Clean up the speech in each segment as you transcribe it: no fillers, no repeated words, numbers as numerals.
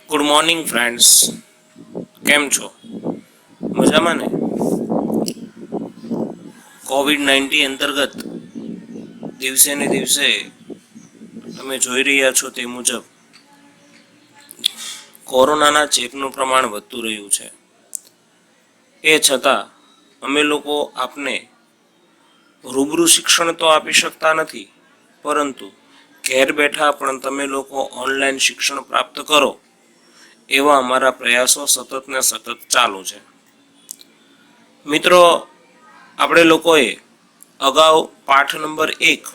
Good morning friends, કેમ છો? મજામાં ને? કોવિડ-19 અંતર્ગત દિવસે ને દિવસે તમે જોઈ રહ્યા છો તે મુજબ કોરોનાના ચેપનું પ્રમાણ વધતું રહ્યું છે. એ છતાં અમે લોકો આપને રૂબરૂ શિક્ષણ તો આપી શકતા નથી, પરંતુ ઘેર બેઠા પણ તમે લોકો ઓનલાઈન શિક્ષણ પ્રાપ્ત કરો એવા અમારા પ્રયાસો સતત ને સતત ચાલુ છે. મિત્રો, આપણે લોકોએ અગાઉ પાઠ નંબર 1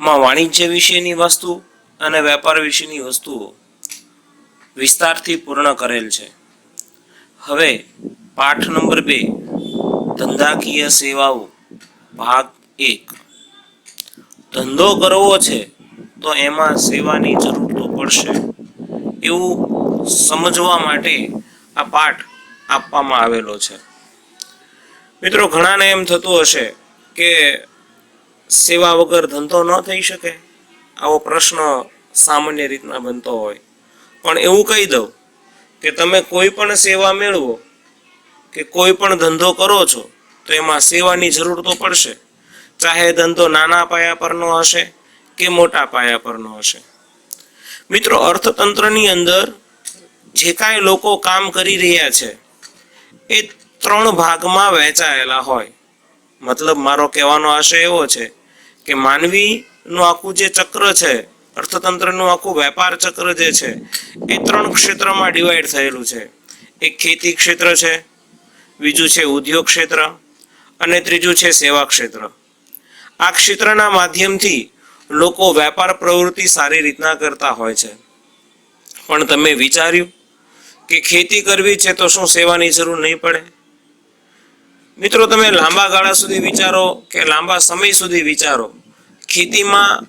માં વાણિજ્ય વિશેની વસ્તુ અને વેપાર વિશેની વસ્તુઓ વિસ્તારથી પૂર્ણ કરેલ છે. હવે પાઠ નંબર 2 ધંધાકીય સેવાઓ ભાગ 1. ધંધો કરવો છે તો એમાં સેવાની જરૂર તો પડશે એવું સમજવા માટે આ પાઠ આપવામાં આવેલો છે. મિત્રો, ઘણાને એમ થતું હશે કે સેવા વગર ધંધો ન થઈ શકે. આવો પ્રશ્ન સામાન્ય રીતના બનતો હોય, પણ એવું કહી દઉં કે તમે કોઈ પણ સેવા મેળવો કે કોઈ પણ ધંધો કરો છો તો એમાં સેવાની જરૂર તો પડશે, ચાહે ધંધો નાના પાયા પરનો હશે કે મોટા પાયા પરનો હશે. મિત્રો, અર્થતંત્રની અંદર જે કાંઈ લોકો કામ કરી રહ્યા છે એ 3 ભાગમાં વહેંચાયેલા હોય. મતલબ મારો કહેવાનો આશય એવો છે કે માનવીનું આખું જે ચક્ર છે, અર્થતંત્રનું આખું વેપાર ચક્ર જે છે એ 3 ક્ષેત્રમાં ડિવાઈડ થયેલું છે. એક ખેતી ક્ષેત્ર છે, બીજું છે ઉદ્યોગ ક્ષેત્ર અને ત્રીજું છે સેવા ક્ષેત્ર. આ ક્ષેત્રના માધ્યમથી લોકો વેપાર પ્રવૃત્તિ સારી રીતના કરતા હોય છે. પણ તમે વિચાર્યું કે ખેતી કરવી છે તો શું સેવાની જરૂર નહીં પડે? મિત્રો, તમે લાંબા ગાળા સુધી વિચારો કે લાંબા સમય સુધી વિચારો, ખેતીમાં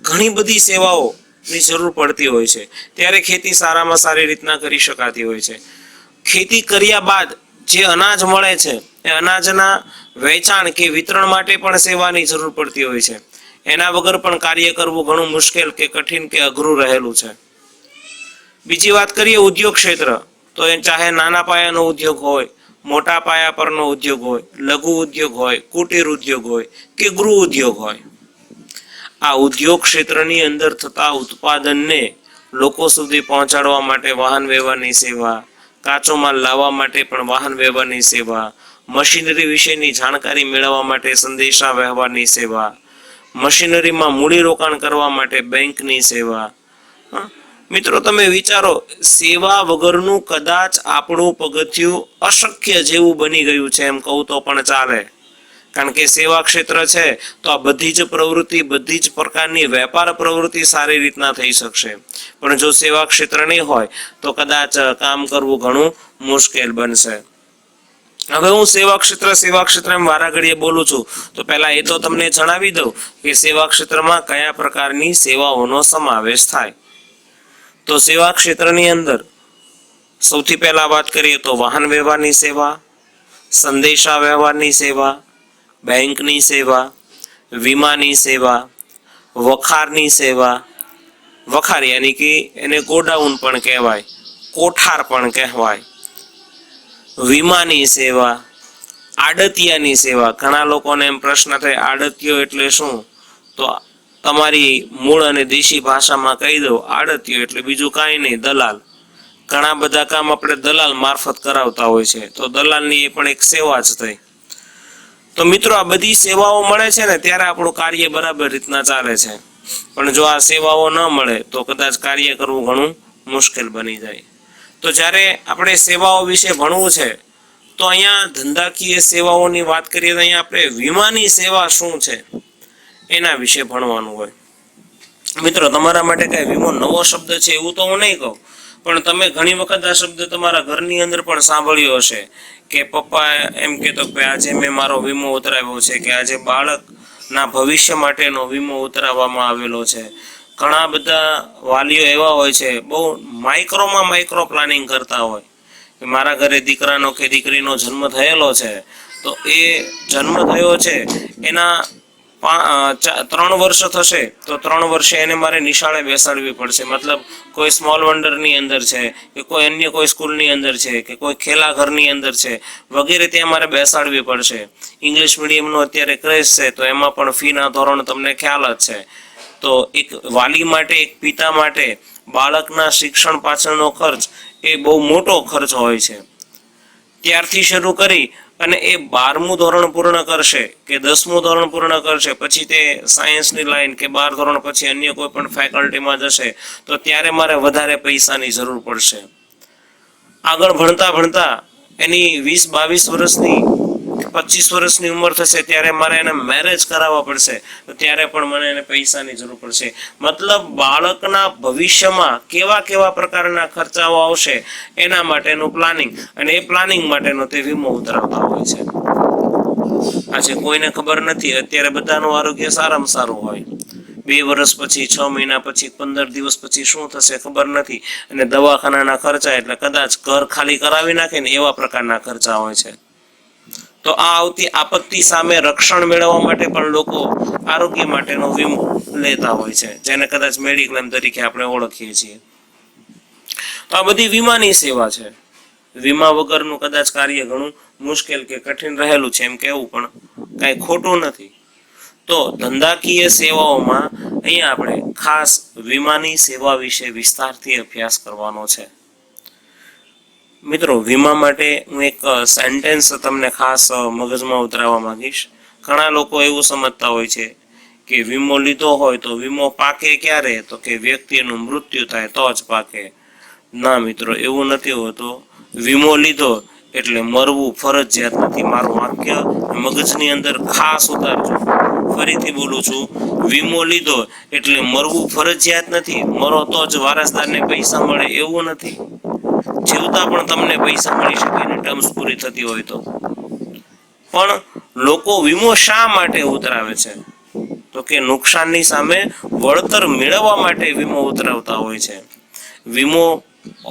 ઘણી બધી સેવાઓની જરૂર પડતી હોય છે. ત્યારે ખેતી સારામાં સારી રીતના કરી શકાતી હોય છે. ખેતી કર્યા બાદ જે અનાજ મળે છે એ અનાજના વેચાણ કે વિતરણ માટે પણ સેવાની જરૂર પડતી હોય છે. એના વગર પણ કાર્ય કરવું ઘણું મુશ્કેલ કે કઠિન કે અઘરું રહેલું છે. બીજી વાત કરીએ ઉદ્યોગ ક્ષેત્ર, તો એ ચાહે નાના પાયાનો ઉદ્યોગ હોય, મોટા પાયા પરનો ઉદ્યોગ હોય, લઘુ ઉદ્યોગ હોય, કુટીર ઉદ્યોગ હોય કે ગૃહ ઉદ્યોગ હોય. આ ઉદ્યોગ ક્ષેત્રની અંદર થતા ઉત્પાદનને લોકો સુધી પહોંચાડવા માટે વાહન વ્યવહારની સેવા, કાચો માલ લાવવા માટે પણ વાહન વ્યવહારની સેવા, મશીનરી વિશેની જાણકારી મેળવવા માટે સંદેશા વ્યવહારની સેવા, મશીનરીમાં મૂડીરોકાણ કરવા માટે બેંકની સેવા. મિત્રો, તમે વિચારો, સેવા વગરનું કદાચ આપણું પગથિયું અશક્ય જેવું બની ગયું છે એમ કહું તો પણ ચાલે. કારણ કે સેવા ક્ષેત્ર છે તો આ બધી જ પ્રવૃત્તિ, બધી જ પ્રકારની વેપાર પ્રવૃત્તિ સારી રીતના થઈ શકશે. પણ જો સેવા ક્ષેત્ર નહીં હોય તો કદાચ કામ કરવું ઘણું મુશ્કેલ બનશે. હવે હું સેવા ક્ષેત્ર એમ વારાઘડીએ બોલું છું તો પહેલા એ તો તમને જણાવી દઉં કે સેવા ક્ષેત્રમાં કયા પ્રકારની સેવાઓનો સમાવેશ થાય. તો સેવા ક્ષેત્રની અંદર સૌથી પહેલા વાત કરીએ તો વાહન વ્યવહારની સેવા, સંદેશા વ્યવહારની સેવા, બેંકની સેવા, વીમાની સેવા, વખારની સેવા, વખાર યાની કે એને ગોડાઉન પણ કહેવાય, કોઠાર પણ કહેવાય, વીમાની સેવા, આડતિયાની સેવા. ઘણા લોકોને એમ પ્રશ્ન થાય આડતિયો એટલે શું? તો તમારી મૂળ અને દેશી ભાષામાં કહી દઉં, આડતિયો એટલે બીજું કાંઈ નહીં, દલાલ. ઘણા બધા કામ આપણે દલાલ મારફત કરાવતા હોય છે, તો દલાલની એ પણ એક સેવા જ થઈ. તો મિત્રો, આ બધી સેવાઓ મળે છે ને ત્યારે આપણું કાર્ય બરાબર રીતના ચાલે છે. પણ જો આ સેવાઓ ન મળે તો કદાચ કાર્ય કરવું ઘણું મુશ્કેલ બની જાય. તો જ્યારે આપણે સેવાઓ વિશે ભણવું છે તો અહીંયા ધંધાકીય સેવાઓની વાત કરીએ તો અહીંયા આપણે વીમાની સેવા શું છે એના વિશે ભણવાનું હોય. મિત્રો, તમારા માટે કાંઈ વીમો નવો શબ્દ છે એવું તો હું નહીં કહું, પણ તમે ઘણી વખત આ શબ્દ તમારા ઘરની અંદર પણ સાંભળ્યો હશે કે પપ્પા એમ કહેતો કે આજે મેં મારો વીમો ઉતરાવ્યો છે, કે આજે બાળકના ભવિષ્ય માટેનો વીમો ઉતરાવવામાં આવેલો છે. ઘણા બધા વાલીઓ એવા હોય છે, બહુ માઇક્રો પ્લાનિંગ કરતા હોય કે મારા ઘરે દીકરાનો કે દીકરીનો જન્મ થયેલો છે, તો એ જન્મ થયો છે એના 3 વર્ષ થશે તો 3 વર્ષે એને મારે નિશાળે બેસાડવી પડશે, મતલબ કોઈ સ્મોલ વન્ડરની અંદર છે કે કોઈ અન્ય કોઈ સ્કૂલની અંદર છે કે કોઈ ખેલા ઘરની અંદર છે વગેરે ત્યાં મારે બેસાડવી પડશે. ઇંગ્લિશ મીડિયમનો અત્યારે ક્રેઝ છે તો એમાં પણ ફીના ધોરણ તમને ખ્યાલ જ છે. તો એક વાલી માટે, એક પિતા માટે બાળકના શિક્ષણ પાછળનો ખર્ચ એ બહુ મોટો ખર્ચ હોય છે. ત્યારથી શરૂ કરી અને એ 12મું ધોરણ પૂર્ણ કરશે કે 10મું ધોરણ પૂર્ણ કરશે, પછી તે સાયન્સની લાઈન કે 12 ધોરણ પછી અન્ય કોઈ પણ ફેકલ્ટીમાં જશે તો ત્યારે મારે વધારે પૈસાની જરૂર પડશે. આગળ ભણતા ભણતા એની 20-22 વર્ષની 25 વર્ષની ઉંમર થશે ત્યારે મારે એને મેરેજ કરાવવા પડશે તો ત્યારે પણ મને એને પૈસાની જરૂર પડશે. મતલબ બાળકના ભવિષ્યમાં કેવા કેવા પ્રકારના ખર્ચાઓ આવશે એના માટેનું પ્લાનિંગ, અને એ પ્લાનિંગ માટેનો તે વીમો ઉતરાવતા હોય છે. આજે કોઈને ખબર નથી, અત્યારે બધાનું આરોગ્ય સારામાં સારું હોય, 2 વર્ષ પછી, 6 મહિના પછી, 15 દિવસ પછી શું થશે ખબર નથી, અને દવાખાનાના ખર્ચા એટલે કદાચ ઘર ખાલી કરાવી નાખે ને એવા પ્રકારના ખર્ચા હોય છે. તો આ આવતી આપત્તિ સામે રક્ષણ મેળવવા માટે પણ લોકો આરોગ્ય માટેનો વીમો લેતા હોય છે, જેને કદાચ મેડિક્લેમ તરીકે આપણે ઓળખીએ છીએ. તો આ બધી વીમાની સેવા છે. વીમા વગરનું કદાચ કાર્ય ઘણું મુશ્કેલ કે કઠિન રહેલું છે એમ કહેવું પણ કાંઈ ખોટું નથી. તો ધંધાકીય સેવાઓમાં અહીંયા આપણે ખાસ વીમાની સેવા વિશે વિસ્તારથી અભ્યાસ કરવાનો છે. મિત્રો, વીમા માટે હું એક સેન્ટેન્સ તમને ખાસ મગજમાં ઉતારવા માંગીશ. ઘણા લોકો એવું સમજતા હોય છે કે વીમો લીધો હોય તો વીમો પાકે ક્યારે, તો કે વ્યક્તિનું મૃત્યુ થાય તો જ પાકે. ના મિત્રો, એવું નથી હોતું. વીમો લીધો એટલે મરવું ફરજિયાત નથી. મારું વાક્ય મગજની અંદર ખાસ ઉતારજો. ફરીથી બોલું છું, વીમો લીધો એટલે મરવું ફરજિયાત નથી. મરો તો જ વારસદારને પૈસા મળે એવું નથી. જીવતા પણ તમને પૈસા મળી શકે એની ટર્મ્સ પૂરી થતી હોય તો. પણ લોકો વીમો શા માટે ઉતરાવે છે, તો કે નુકસાનની સામે વળતર મેળવવા માટે વીમો ઉતરાવતા હોય છે. વીમો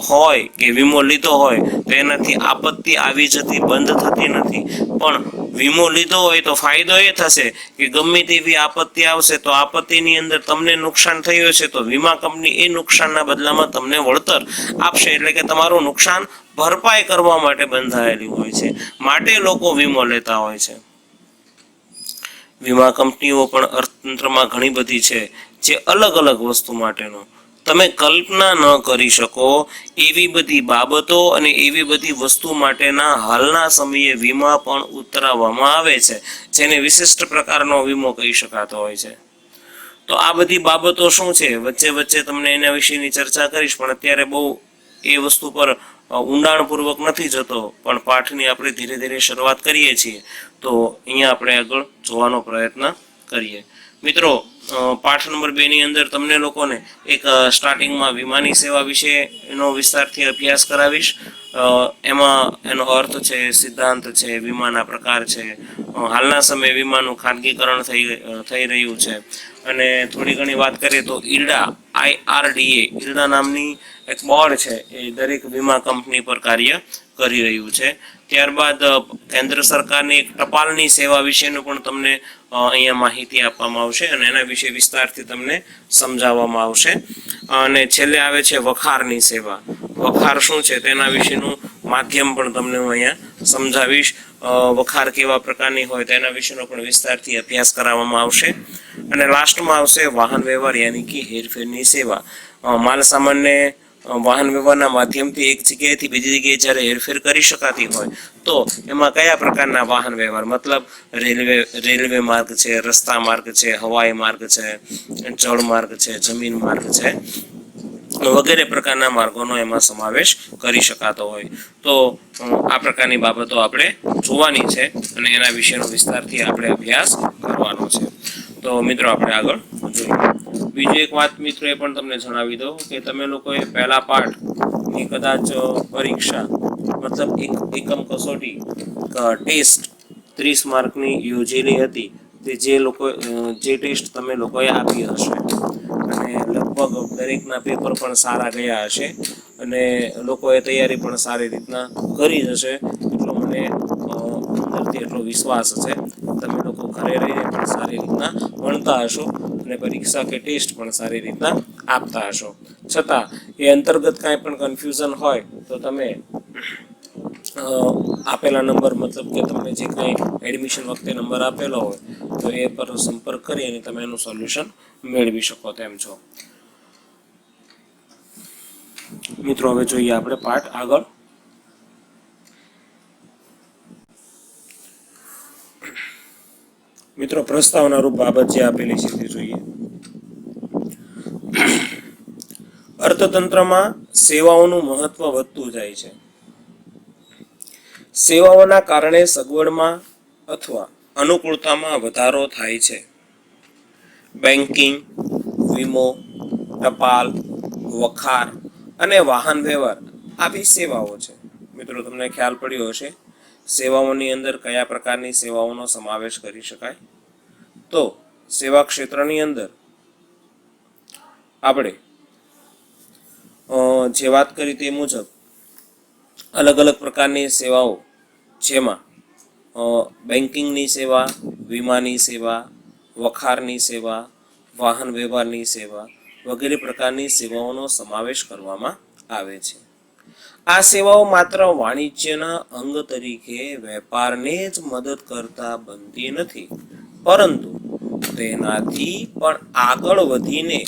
હોય કે વીમો લીધો હોય તો એનાથી આપત્તિ આવી જતી બંધ થતી નથી, પણ વીમો લીધો હોય તો ફાયદો એ થશે કે ગમે તેવી આપત્તિ આવશે તો આપત્તિની અંદર તમને નુકસાન થયું છે તો વીમા કંપની એ નુકસાનના બદલામાં તમને વળતર આપશે, એટલે કે તમારું નુકસાન ભરપાઈ કરવા માટે બંધાયેલી હોય છે. માટે લોકો વીમો લેતા હોય છે. વીમા કંપનીઓ પણ અર્થતંત્રમાં ઘણી બધી છે જે અલગ અલગ વસ્તુ માટેનો તમે કલ્પના ન કરી શકો એવી બધી બાબતો અને એવી બધી વસ્તુ માટેના હાલના સમયે વીમા પણ ઉતરાવવામાં આવે છે, જેને વિશિષ્ટ પ્રકારનો વીમો કહી શકાતો હોય છે. તો આ બધી બાબતો શું છે, વચ્ચે વચ્ચે તમને એના વિશેની ચર્ચા કરીશ, પણ અત્યારે બહુ એ વસ્તુ પર ઊંડાણપૂર્વક નથી જતો, પણ પાઠની આપણે ધીરે ધીરે શરૂઆત કરીએ છીએ તો અહીંયા આપણે આગળ જોવાનો પ્રયત્ન કરીએ. મિત્રો, પાઠ નંબર 2 ની અંદર તમને લોકોને એક સ્ટાર્ટિંગમાં વીમાની સેવા વિશેનો વિસ્તારથી અભ્યાસ કરાવીશ. એમાં એનો અર્થ છે, સિદ્ધાંત છે, વીમાના પ્રકાર છે, હાલના સમયે વીમાનું ખાનગીકરણ થઈ રહ્યું છે, અને થોડી ઘણી વાત કરીએ તો IRDA ઈરડા નામની એક બોર્ડ છે, એ દરેક વીમા કંપની પર કાર્ય કરી રહ્યું છે. ત્યારબાદ કેન્દ્ર સરકારની એક ટપાલની સેવા વિશેનું પણ તમને અહીંયા માહિતી આપવામાં આવશે અને એના વિશે વિસ્તારથી તમને સમજાવવામાં આવશે. અને છેલ્લે આવે છે વખારની સેવા. વખાર શું છે તેના વિશેનું માધ્યમ પણ તમને હું અહીંયા સમજાવીશ. વખાર કેવા પ્રકારની હોય તેના વિશેનો પણ વિસ્તારથી અભ્યાસ કરાવવામાં આવશે. અને લાસ્ટમાં આવશે વાહન વ્યવહાર યાની કે હેરફેરની સેવા. માલ સામાનને વાહન વ્યવહારના માધ્યમથી એક જગ્યાએથી બીજી જગ્યાએ જ્યારે હેરફેર કરી શકાતી હોય તો એમાં કયા પ્રકારના વાહન વ્યવહાર, મતલબ રેલવે માર્ગ છે, રસ્તા માર્ગ છે, હવાઈ માર્ગ છે, જળ માર્ગ છે, જમીન માર્ગ છે, વગેરે પ્રકારના માર્ગોનો એમાં સમાવેશ કરી શકાતો હોય. તો આ પ્રકારની બાબતો આપણે જોવાની છે અને એના વિશેનો વિસ્તારથી આપણે અભ્યાસ કરવાનો છે. તો મિત્રો, આપણે આગળ જોઈએ. બીજી એક વાત મિત્રો એ પણ તમને જણાવી દઉં કે તમે લોકોએ પહેલા પાઠની કદાચ પરીક્ષા, મતલબ એકમ કસોટી ટેસ્ટ 30 માર્કની યોજેલી હતી, તે જે ટેસ્ટ તમે લોકોએ આપી હશે અને લગભગ દરેકના પેપર પણ સારા ગયા હશે અને લોકોએ તૈયારી પણ સારી રીતના કરી હશે, એટલો મને અંદરથી નથી એટલો વિશ્વાસ છે. તમે લોકો ઘરે રહીને પણ સારી રીતના ભણતા હશો અને પરીક્ષા કે ટેસ્ટ પણ સારી રીતના આપતા હશો. છતાં એ અંતર્ગત કાંઈ પણ કન્ફ્યુઝન હોય તો તમે આપેલા નંબર મતલબ કે તમને જે કાંઈ એડમિશન વખતે નંબર આપેલો હોય તો એ પર સંપર્ક કરી અને તમે એનું સોલ્યુશન મેળવી શકો તેમ છો. મિત્રો હવે જોઈએ આપણે પાઠ આગળ. મિત્રો પ્રસ્તાવના રૂપ બાબત જે આપેલી છે તે જોઈએ. અર્થતંત્રમાં સેવાઓનું મહત્વ વધતું જાય છે. સેવાઓના કારણે સગવડમાં અથવા અનુકૂળતામાં વધારો થાય છે. બેન્કિંગ, વીમો, ટપાલ, વખાર અને વાહન વ્યવહાર આવી સેવાઓ છે. મિત્રો તમને ખ્યાલ પડ્યો હશે સેવાઓની અંદર કયા પ્રકારની સેવાઓનો સમાવેશ કરી શકાય. તો સેવા ક્ષેત્રની અંદર આપણે જે વાત કરી તે મુજબ અલગ અલગ પ્રકારની સેવાઓ, જેમાં બેન્કિંગની સેવા, વીમાની સેવા, વખારની સેવા, વાહન વ્યવહારની સેવા વગેરે પ્રકારની સેવાઓનો સમાવેશ કરવામાં આવે છે. આ સેવાઓ માત્ર વાણિજ્યના અંગ તરીકે વેપારને જ મદદ કરતા બનતી નથી, પરંતુ તેનાથી પણ આગળ વધીને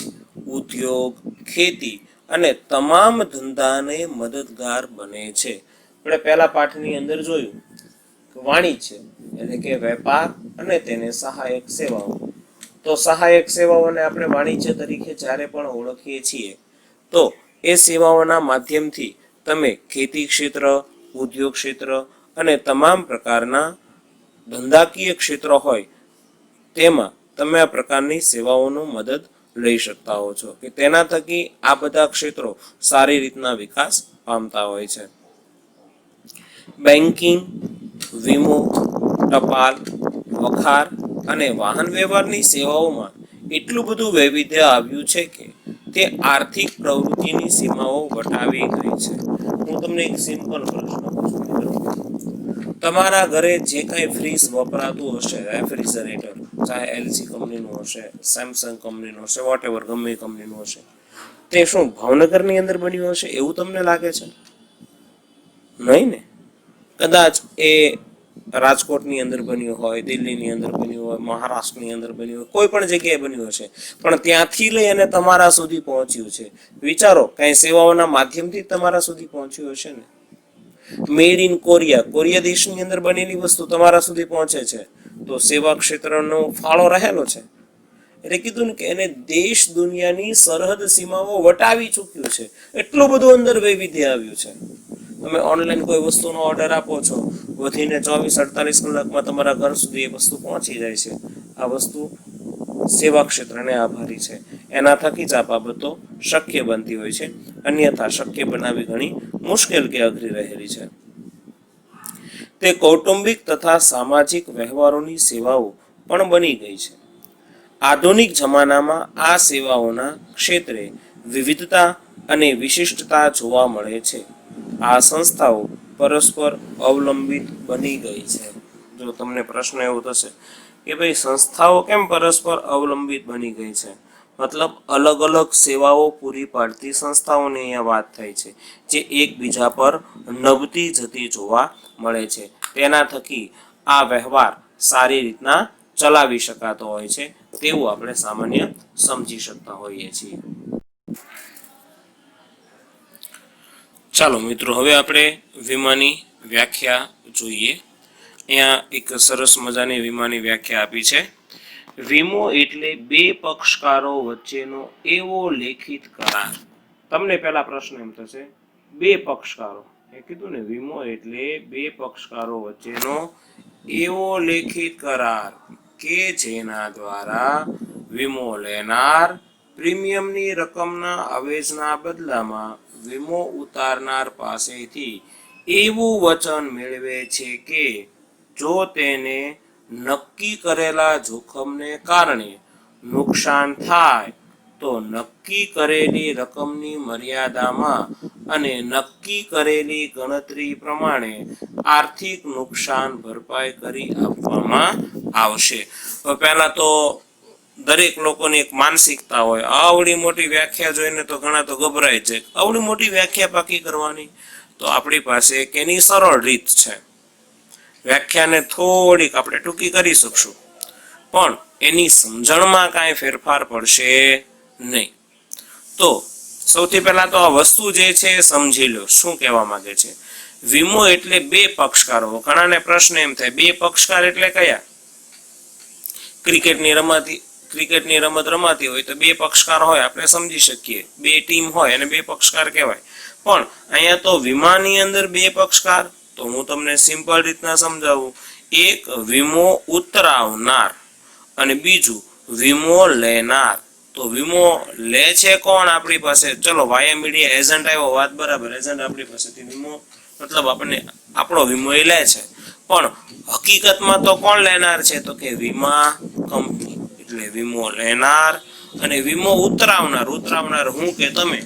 ઉદ્યોગ, ખેતી અને તમામ ધંધાને મદદગાર બને છે. આપણે પહેલા પાઠની અંદર જોયું વાણિજ્ય એટલે કે વેપાર અને તેને સહાયક સેવાઓ. તો સહાયક સેવાઓને આપણે વાણિજ્ય તરીકે જ્યારે પણ ઓળખીએ છીએ તો એ સેવાઓના માધ્યમથી તમે ખેતી ક્ષેત્ર, ઉદ્યોગ ક્ષેત્ર અને તમામ પ્રકારના ધંધાકીય ક્ષેત્રો હોય તેમાં તમે આ પ્રકારની સેવાઓનો મદદ લઈ શકતા હો છો કે તેના થકી આ બધા ક્ષેત્રો સારી રીતના વિકાસ પામતા હોય છે. બેન્કિંગ, વીમો, ટપાલ, વખાર અને વાહન વ્યવહારની સેવાઓમાં એટલું બધું વૈવિધ્ય આવ્યું છે કે તે આર્થિક પ્રવૃત્તિની સીમાઓ વટાવી ગઈ છે. હું તમને એક સિમ્પલ પ્રશ્ન પૂછું. તમારા ઘરે જે કાંઈ ફ્રીજ વપરાતું હશે, રેફ્રિજરેટર, ચાહે એલજી કંપનીનું હશે, સેમસંગ કંપનીનું હશે, વોટ એવર ગમે કંપનીનું હશે, તે શું ભાવનગરની અંદર બન્યું હશે એવું તમને લાગે છે? નહીં ને. કદાચ એ રાજકોટની અંદર બન્યું હોય, દિલ્હીની અંદર બન્યું હોય, મહારાષ્ટ્રની અંદર બન્યું હોય, કોઈ પણ જગ્યાએ બન્યું હશે, પણ ત્યાંથી લઈ અને તમારા સુધી પહોંચ્યું છે. વિચારો, કઈ સેવાઓના માધ્યમથી તમારા સુધી પહોંચ્યું હશે ને. મેડ ઇન કોરિયા, કોરિયા દેશની અંદર બનેલી વસ્તુ તમારા સુધી પહોંચે છે, તો સેવા ક્ષેત્રનો ફાળો રહેલો છે. એટલે કીધું ને કે એને દેશ દુનિયાની સરહદ સીમાઓ વટાવી ચૂક્યું છે. એટલું બધું અંદર વૈવિધ્ય આવ્યું છે. તમે ઓનલાઈન કોઈ વસ્તુનો ઓર્ડર આપો છો, વધીને 24-48 કલાકમાં તમારા ઘર સુધી એ વસ્તુ પહોંચી જાય છે. આ વસ્તુ સેવા ક્ષેત્રને આભારી છે. એના થકી જ આ બાબતો શક્ય બનતી હોય છે, અન્યથા શક્ય બનાવી ઘણી મુશ્કેલ કે અઘરી રહેલી છે. તે કૌટુંબિક તથા સામાજિક વ્યવહારોની સેવાઓ પણ બની ગઈ છે. આધુનિક જમાનામાં આ સેવાઓના ક્ષેત્રે વિવિધતા અને વિશિષ્ટતા જોવા મળે છે. આ સંસ્થાઓ પરસ્પર અવલંબિત બની ગઈ છે. જો તમને પ્રશ્ન એવો થશે કે ભાઈ સંસ્થાઓ કેમ પરસ્પર અવલંબિત બની ગઈ છે, મતલબ અલગ અલગ સેવાઓ પૂરી પાડતી સંસ્થાઓની અહીંયા વાત થાય છે, જે એકબીજા પર નભતી જતી જોવા મળે છે. તેના થકી આ વ્યવહાર સારી રીતના ચલાવી શકાતો હોય છે તેવું આપણે સામાન્ય સમજી શકતા હોઈએ છીએ. ચાલો મિત્રો, હવે આપણે વીમાની વ્યાખ્યા જોઈએ. અહીંયા એક સરસ મજાની વીમાની વ્યાખ્યા આપી છે. વીમો એટલે બે પક્ષકારો વચ્ચેનો એવો લેખિત કરાર. તમને પહેલા પ્રશ્ન એમ થશે, બે પક્ષકારો, એ કીધું ને વીમો એટલે બે પક્ષકારો વચ્ચેનો એવો લેખિત કરાર કે જેના દ્વારા વીમો લેનાર પ્રીમિયમની રકમના અવેજના બદલામાં વીમો ઉતારનાર પાસેથી એવું વચન મેળવે છે કે જો તેને નક્કી કરેલા જોખમને કારણે નુકસાન થાય તો નક્કી કરેલી રકમની મર્યાદામાં અને નક્કી કરેલી ગણતરી પ્રમાણે આર્થિક નુકસાન ભરપાઈ કરી આપવામાં આવશે. તો પહેલા તો દરેક લોકોની એક માનસિકતા હોય, આવડી મોટી વ્યાખ્યા જોઈને તો ઘણા તો ગભરાય છે. આવડી મોટી વ્યાખ્યા પાકી કરવાની, તો આપણી પાસે એક એની સરળ રીત છે. વ્યાખ્યાને થોડીક આપણે ટૂંકી કરી શકશું, પણ એની સમજણમાં કાંઈ ફેરફાર પડશે નહીં. તો સૌથી પહેલા તો આ વસ્તુ જે છે એ સમજી લો, શું કહેવા માંગે છે. વીમો એટલે બે પક્ષકારો. ઘણાને પ્રશ્ન એમ થાય, બે પક્ષકાર એટલે કયા? ક્રિકેટની રમત રમાતી હોય તો બે પક્ષકાર હોય, આપણે સમજી શકીએ. બે ટીમ હોય અને બે પક્ષકાર કહેવાય. પણ અહીંયા તો વીમાની અંદર બે પક્ષકાર, તો હું તમને સિમ્પલ રીતના સમજાવું. એક વીમો ઉતરાવનાર અને બીજું વીમો લેનાર. તો વીમો લે છે કોણ આપણી પાસે? ચલો વાયા મીડિયા એજન્ટ આવ્યો, વાત બરાબર, એજન્ટ આપણી પાસેથી વીમો મતલબ આપણને આપણો વીમો એ લે છે, પણ હકીકતમાં તો કોણ લેનાર છે? તો કે વીમા કંપની. એટલે વીમો લેનાર અને વીમો ઉતરાવનાર. ઉતરાવનાર હું કે તમે,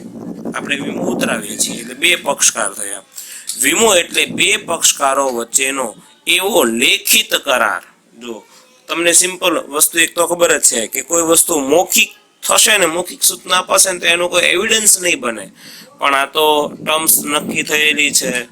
આપણે વીમો ઉતરાવીએ છીએ, એટલે બે પક્ષકાર થયા. વીમો એટલે બે પક્ષકારો વચ્ચેનો એવો લેખિત કરાર. જો તમને સિમ્પલ વસ્તુ એક તો ખબર જ છે કે કોઈ વસ્તુ મૌખિક થશે ને, મૌખિક સૂચના અપાશે ને, તો એનો કોઈ એવિડન્સ નહીં બને. પણ આ તો ટર્મ્સ નક્કી થયેલી છે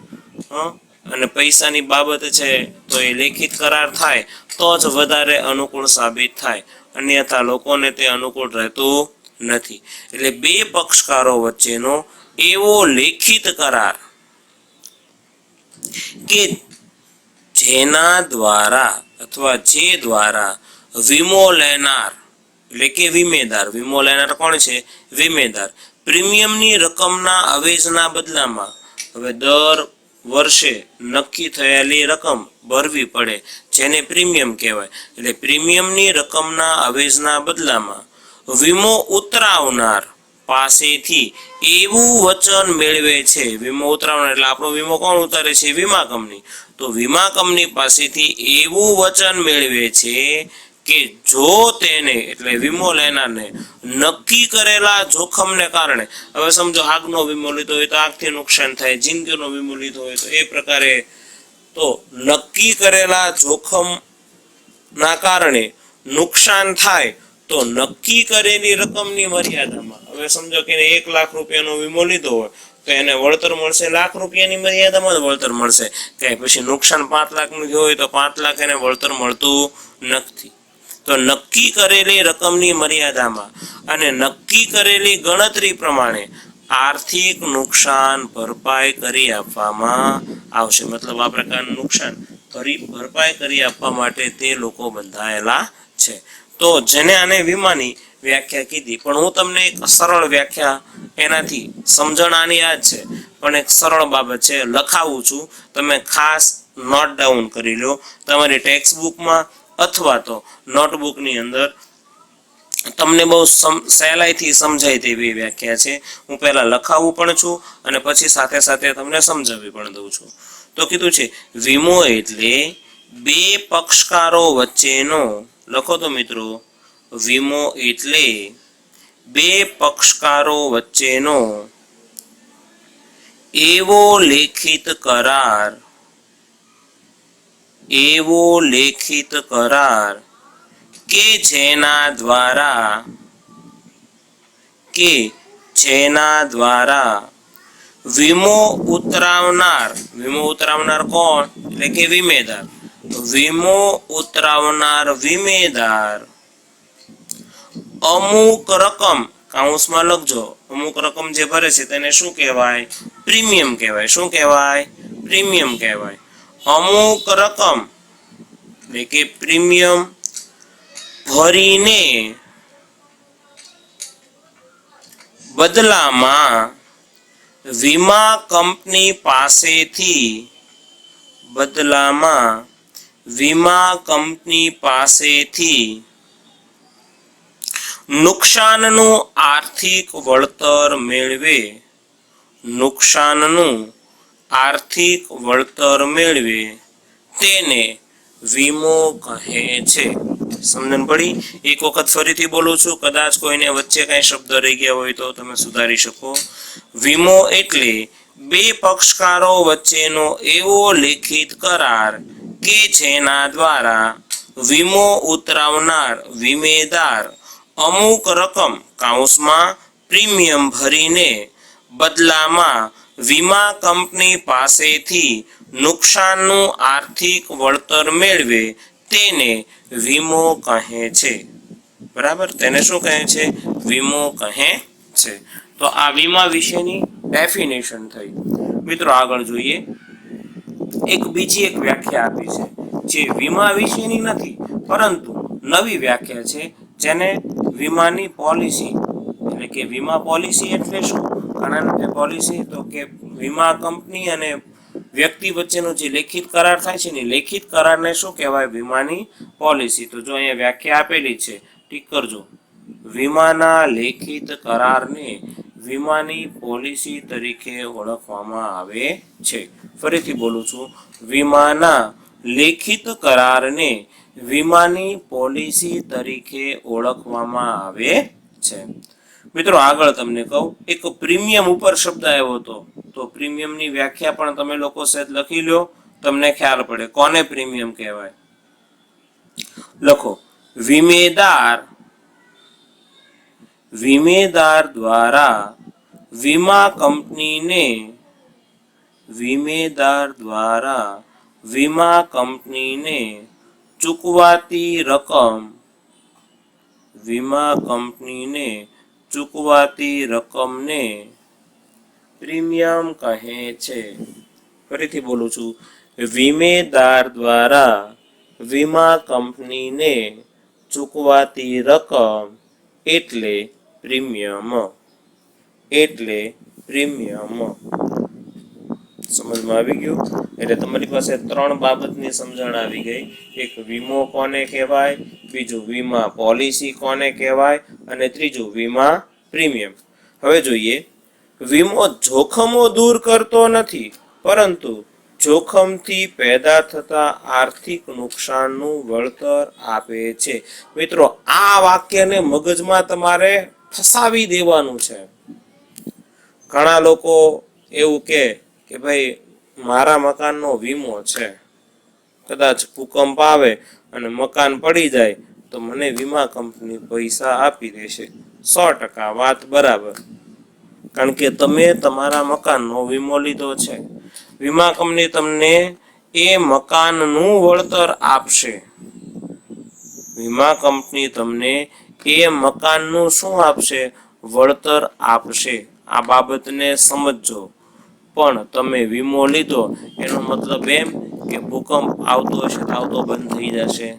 અને પૈસાની બાબત છે, તો એ લેખિત કરાર થાય તો જ વધારે અનુકૂળ સાબિત થાય, અન્યથા લોકોને તે અનુકૂળ રહેતું નથી. એટલે બે પક્ષકારો વચ્ચેનો એવો લેખિત કરાર કે જેના દ્વારા અથવા જે દ્વારા વીમો લેનાર એટલે કે વીમેદાર, વીમો લેનાર કોણ છે? વીમેદાર, પ્રીમિયમની રકમના અવેજના બદલામાં, હવે દર વર્ષે નક્કી થયેલી રકમ ભરવી પડે, જેને પ્રીમિયમ કહેવાય. એટલે પ્રીમિયમની રકમના અવેજના બદલામાં વીમો ઉતરાવનાર પાસેથી એવું વચન મેળવે છે. વીમો ઉતરાવનાર એટલે આપણો વીમો કોણ ઉતારે છે? વીમા કંપની. તો વીમા કંપની પાસેથી એવું વચન મેળવે છે કે જો તેને એટલે વીમો લેનારને નક્કી કરેલા જોખમને કારણે, હવે સમજો આગનો વીમો લીધો હોય તો આગથી નુકસાન થાય, જિંદગીનો વીમો લીધો હોય તો એ પ્રકારે, તો નક્કી કરેલા જોખમના કારણે નુકસાન થાય તો નક્કી કરેલી રકમની મર્યાદામાં, હવે સમજો કે 1 લાખ રૂપિયાનો વીમો લીધો હોય તો એને વળતર મળશે લાખ રૂપિયાની મર્યાદામાં જ વળતર મળશે. કે પછી નુકસાન 5 લાખનું થયું હોય તો 5 લાખ એને વળતર મળતું નથી. તો નક્કી કરેલી રકમની મર્યાદામાં અને નક્કી કરેલી ગણતરી પ્રમાણે આર્થિક નુકસાન ભરપાઈ કરી આપવામાં આવશે. મતલબ આ પ્રકારનું નુકસાન ભરપાઈ કરી આપવા માટે તે લોકો બંધાયેલા છે. તો જેને આને વીમાની વ્યાખ્યા કીધી, પણ હું તમને એક સરળ વ્યાખ્યા, એનાથી સમજણ આની આ જ છે, પણ એક સરળ બાબત છે, લખાવું છું, તમે ખાસ નોટ ડાઉન કરી લો તમારી ટેક્સ્ટ બુકમાં અથવા તો નોટબુકની અંદર. તમને બહુ સહેલાઈથી સમજાય તેવી વ્યાખ્યા છે. હું પહેલા લખાવું પણ છું અને પછી સાથે સાથે તમને સમજાવી પણ દઉં છું. તો કીધું છે વીમો એટલે બે પક્ષકારો વચ્ચેનો, લખો તો મિત્રો, વીમો એટલે બે પક્ષકારો વચ્ચેનો એવો લેખિત કરાર, એવો લેખિત કરાર કે જેના દ્વારા વીમો ઉતરાવનાર કોણ? એટલે કે વીમેદાર. વીમો ઉતરાવનાર વીમેદાર અમુક રકમ, કાઉન્સમાં લખજો, અમુક રકમ જે ભરે છે તેને શું કહેવાય? પ્રીમિયમ કહેવાય. શું કહેવાય? પ્રીમિયમ કહેવાય. અમુક રકમ એટલે કે પ્રીમિયમ ભરીને બદલામાં વીમા કંપની પાસેથી નુકસાનનું આર્થિક વળતર મેળવે તેને વીમો કહે છે. સમજણ પડી? એક વખત ફરીથી બોલું છું, કદાચ કોઈને વચ્ચે કઈ શબ્દ રહી ગયા હોય તો તમે સુધારી શકો. વીમો એટલે બે પક્ષકારો વચ્ચેનો એવો લેખિત કરાર કે જેના દ્વારા વીમો ઉતરાવનાર વીમેદાર અમુક રકમ કૌંસમાં પ્રીમિયમ ભરીને બદલામાં વીમા કંપની પાસેથી નુકસાનનું આર્થિક વળતર મેળવે તેને વીમો કહે છે. બરાબર, તેને શું કહે છે? વીમો કહે છે. તો આ વીમા વિશેની ડેફિનેશન થઈ. મિત્રો આગળ જોઈએ. બીજી એક વ્યાખ્યા આપી છે જે વીમા વિશેની નથી પરંતુ નવી વ્યાખ્યા છે, જેને વીમાની પોલિસી એટલે કે વીમા પોલિસી એટલે શું? ઘણા પોલિસી તો કે વીમા કંપની અને વ્યક્તિ વચ્ચેનો જે લેખિત કરાર થાય છે ને, લેખિત કરારને શું કહેવાય? વીમાની પોલિસી. તો જો અહીંયા વ્યાખ્યા આપેલી છે, ટીક કરજો. વીમાના લેખિત કરારને વીમાની પોલિસી તરીકે ઓળખવામાં આવે છે. ફરીથી બોલું છું, વીમાના લેખિત કરારને વીમાની પોલિસી તરીકે ઓળખવામાં આવે છે. મિત્રો આગળ તમને કહું, એક પ્રીમિયમ ઉપર શબ્દ આવ્યો હતો, તો પ્રીમિયમની વ્યાખ્યા પણ તમે લોકો સહેજ લખી લો, તમને ખ્યાલ પડે કોને પ્રીમિયમ કહેવાય. લખો, વીમેદાર દ્વારા વીમા કંપનીને ચૂકવાતી રકમને પ્રીમિયમ કહે છે. ફરીથી બોલું છું, વીમેદાર દ્વારા વીમા કંપનીને ચૂકવાતી રકમ એટલે પ્રીમિયમ. સમજમાં આવી ગયું? એટલે તમારી પાસે ત્રણ બાબતની સમજણ આવી ગઈ. એક વીમો કોને કહેવાય, બીજું વીમા પોલિસી કોને કહેવાય, અને ત્રીજું વીમા પ્રીમિયમ. હવે જોઈએ, વીમો જોખમો દૂર કરતો નથી પરંતુ જોખમથી પેદા થતા આર્થિક નુકસાનનું વળતર આપે છે. મિત્રો આ વાક્યને મગજમાં તમારે ફસાવી દેવાનું છે. ઘણા લોકો એવું કે ભાઈ મારા મકાનનો વીમો છે, કદાચ ભૂકંપ આવે અને મકાન પડી જાય તો મને વીમા કંપની પૈસા આપી દેશે. 100% વાત બરાબર, કારણ કે તમે તમારા મકાનનો વીમો લીધો છે. વીમા કંપની તમને એ મકાનનું વળતર આપશે. વીમા કંપની તમને એ મકાનનું શું આપશે? વળતર આપશે. આ બાબતને સમજો. પણ તમે વીમો લીધો એનો મતલબ એમ કે ભૂકંપ આવતો હશે તો આવતો બંધ થઈ જશે?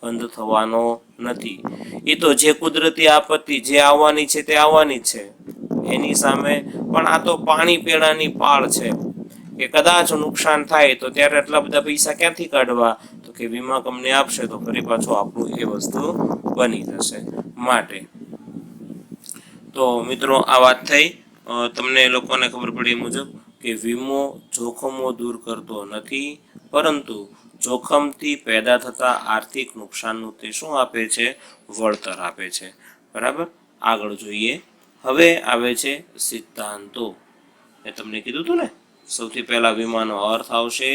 બંધ થવાનો નથી. એ તો જે કુદરતી આપત્તિ જે આવવાની છે તે આવવાની છે, એની સામે પણ આ તો પાણી પેડાની પાળ છે કે કદાચ નુકસાન થાય તો ત્યારે એટલા બધા પૈસા ક્યાંથી કાઢવા? તો કે વીમા કંપની આપશે તો ફરી પાછું આપણું એ વસ્તુ બની જશે. માટે તો મિત્રો આ વાત થઈ. તમને લોકોને ખબર પડી મુજબ કે વીમો જોખમો દૂર કરતો નથી પરંતુ જોખમથી પેદા થતા આર્થિક નુકસાનનું તે શું આપે છે? વળતર આપે છે. બરાબર, આગળ જોઈએ. હવે આવે છે સિદ્ધાંતો. મેં તમને કીધું હતું ને, સૌથી પહેલા વીમાનો અર્થ આવશે,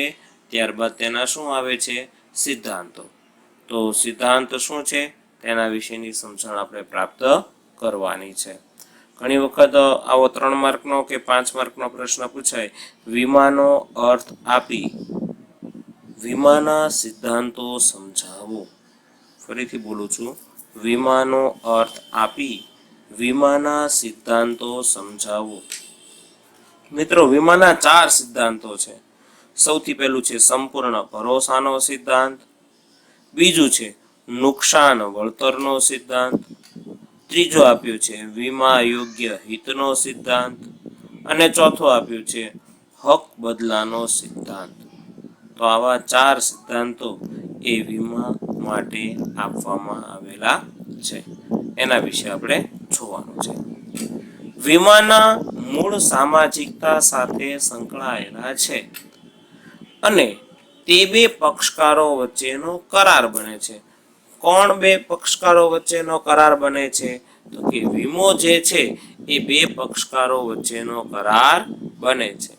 ત્યારબાદ તેના શું આવે છે? સિદ્ધાંતો. તો સિદ્ધાંત શું છે તેના વિશેની સમજણ આપણે પ્રાપ્ત કરવાની છે. ઘણી વખત આવો 3 માર્કનો કે 5 માર્કનો પ્રશ્ન પૂછાય, વીમાનો અર્થ આપી વીમાના સિદ્ધાંતો સમજાવો. ફરીથી બોલું છું, વીમાનો અર્થ આપી વીમાના સિદ્ધાંતો સમજાવો. મિત્રો વીમાના 4 સિદ્ધાંતો છે. સૌથી પહેલું છે સંપૂર્ણ ભરોસાનો સિદ્ધાંત, બીજું છે નુકસાન વળતરનો સિદ્ધાંત, ત્રીજો આપ્યું છે વીમા યોગ્ય હિતનો સિદ્ધાંત, અને ચોથો આપ્યું છે હક બદલાનો સિદ્ધાંત. તો આવા 4 સિદ્ધાંતો એ વીમા માટે આપવામાં આવેલા છે. એના વિશે આપણે જોવાનું છે. વીમાના મૂળ સામાજિકતા સાથે સંકળાયેલા છે અને તે બે પક્ષકારો વચ્ચેનો કરાર બને છે. કોણ બે પક્ષકારો વચ્ચેનો કરાર બને છે? તો કે વીમો જે છે એ બે પક્ષકારો વચ્ચેનો કરાર બને છે.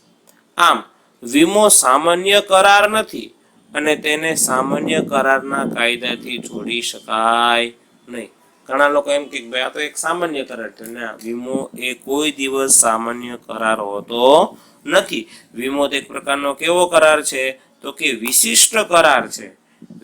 આમ વીમો સામાન્ય કરાર નથી અને તેને સામાન્ય કરારના કાયદાથી જોડી શકાય નહીં. ઘણા લોકો એમ કે ભાઈ આ તો એક સામાન્ય કરાર છે. ના, વીમો એ કોઈ દિવસ સામાન્ય કરાર હોતો નથી. વીમો એક પ્રકારનો કેવો કરાર છે? તો કે વિશિષ્ટ કરાર છે.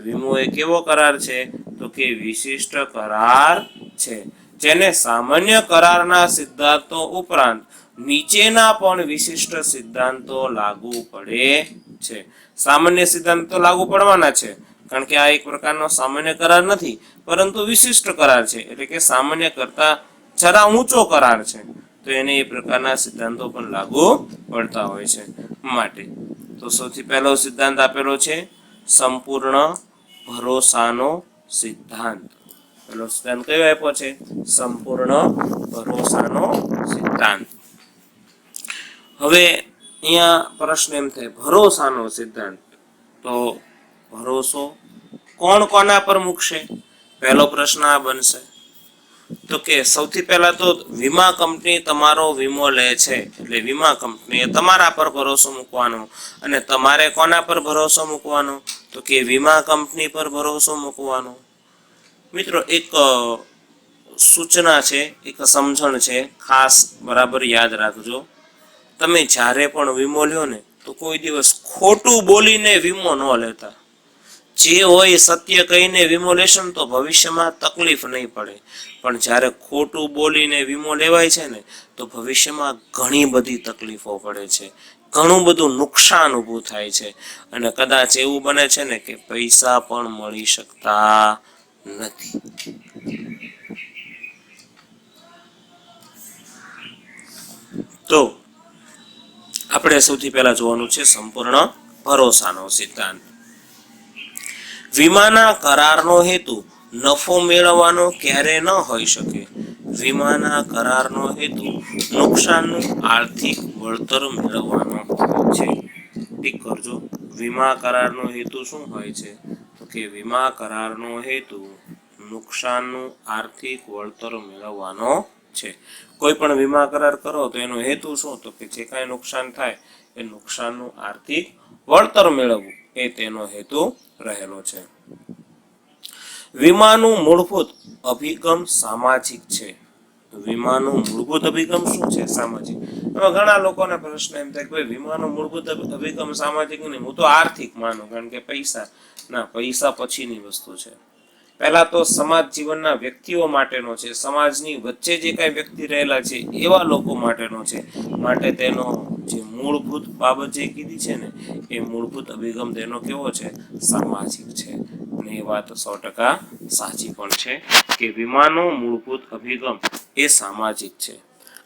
વીમો એ કેવો કરાર છે? તો કે વિશિષ્ટ કરાર છે, જેને સામાન્ય કરારના સિદ્ધાંતો ઉપરાંત નીચેના પણ વિશિષ્ટ સિદ્ધાંતો લાગુ પડે છે. સામાન્ય સિદ્ધાંતો લાગુ પડવાના છે, કારણ કે આ એક પ્રકારનો સામાન્ય કરાર નથી, પરંતુ વિશિષ્ટ કરાર છે, એટલે કે સામાન્ય કરતા જરા ઊંચો કરાર છે, તો એને એ પ્રકારના સિદ્ધાંતો પણ લાગુ પડતા હોય છે. માટે તો સૌથી પહેલો સિદ્ધાંત આપેલો છે સંપૂર્ણ ભરોસાનો સિદ્ધાંત. પહેલો સિદ્ધાંત કયો આપ્યો છે? સંપૂર્ણ ભરોસાનો સિદ્ધાંત. હવે અહીંયા પ્રશ્ન એમ થાય, ભરોસાનો સિદ્ધાંત, તો ભરોસો કોણ કોના પર મૂકશે? પહેલો પ્રશ્ન આ બનશે. તો કે સૌથી પહેલા તો વીમા કંપની તમારો વીમો લે છે, એટલે વીમા કંપનીએ તમારા પર ભરોસો મૂકવાનો. અને તમારે કોના પર ભરોસો મૂકવાનો? તો કે વીમા કંપની પર ભરોસો મૂકવાનો. મિત્રો, એક સૂચના છે, એક સમજણ છે, ખાસ બરાબર યાદ રાખજો. તમે જ્યારે પણ વીમો લ્યો ને, તો કોઈ દિવસ ખોટું બોલીને વીમો ન લેતા. જે હોય સત્ય કહીને વીમો લેશો ને તો ભવિષ્યમાં તકલીફ નહીં પડે. પણ જ્યારે ખોટું બોલીને વીમો લેવાય છે ને, તો ભવિષ્યમાં ઘણી બધી તકલીફો પડે છે, ઘણું બધું નુકસાન ઊભું થાય છે, અને કદાચ એવું બને છે ને કે પૈસા પણ મળી શકતા નથી. તો આપણે સૌથી પહેલા જોવાનું છે સંપૂર્ણ ભરોસાનો સિદ્ધાંત. વીમાના કરારનો હેતુ નફો મેળવવાનો ક્યારે ન હોઈ શકે. વીમાના કરારનો હેતુ નુકસાનનું આર્થિક વળતર મેળવવાનો છે. ઠીક કરજો, વીમા કરારનો હેતુ શું હોય છે? તો કે વીમા કરારનો હેતુ નુકસાનનું આર્થિક વળતર મેળવવાનો છે. કોઈ પણ વીમા કરાર કરો તો એનો હેતુ શું? તો કે જે કાંઈ નુકસાન થાય એ નુકસાનનું આર્થિક વળતર મેળવવું, એ તેનો હેતુ રહેલો છે. વીમાનું મૂળભૂત અભિગમ સામાજિક છે. વીમાનું મૂળભૂત અભિગમ શું છે? સામાજિક. હવે ઘણા લોકોને પ્રશ્ન એમ થાય કે ભાઈ વીમાનો મૂળભૂત અભિગમ સામાજિક નહીં, હું તો આર્થિક માનું, કારણ કે પૈસા. ના, પૈસા પછીની વસ્તુ છે. પહેલા તો સમાજ જીવનના વ્યક્તિઓ માટેનો છે, સમાજની વચ્ચે જે કાંઈ વ્યક્તિ રહેલા છે એવા લોકો માટેનો છે. માટે તેનો જે મૂળભૂત બાબત જે કીધી છે ને, એ મૂળભૂત અભિગમ તેનો કેવો છે? સામાજિક છે. અને એ વાત 100% સાચી પણ છે કે વીમાનો મૂળભૂત અભિગમ એ સામાજિક છે.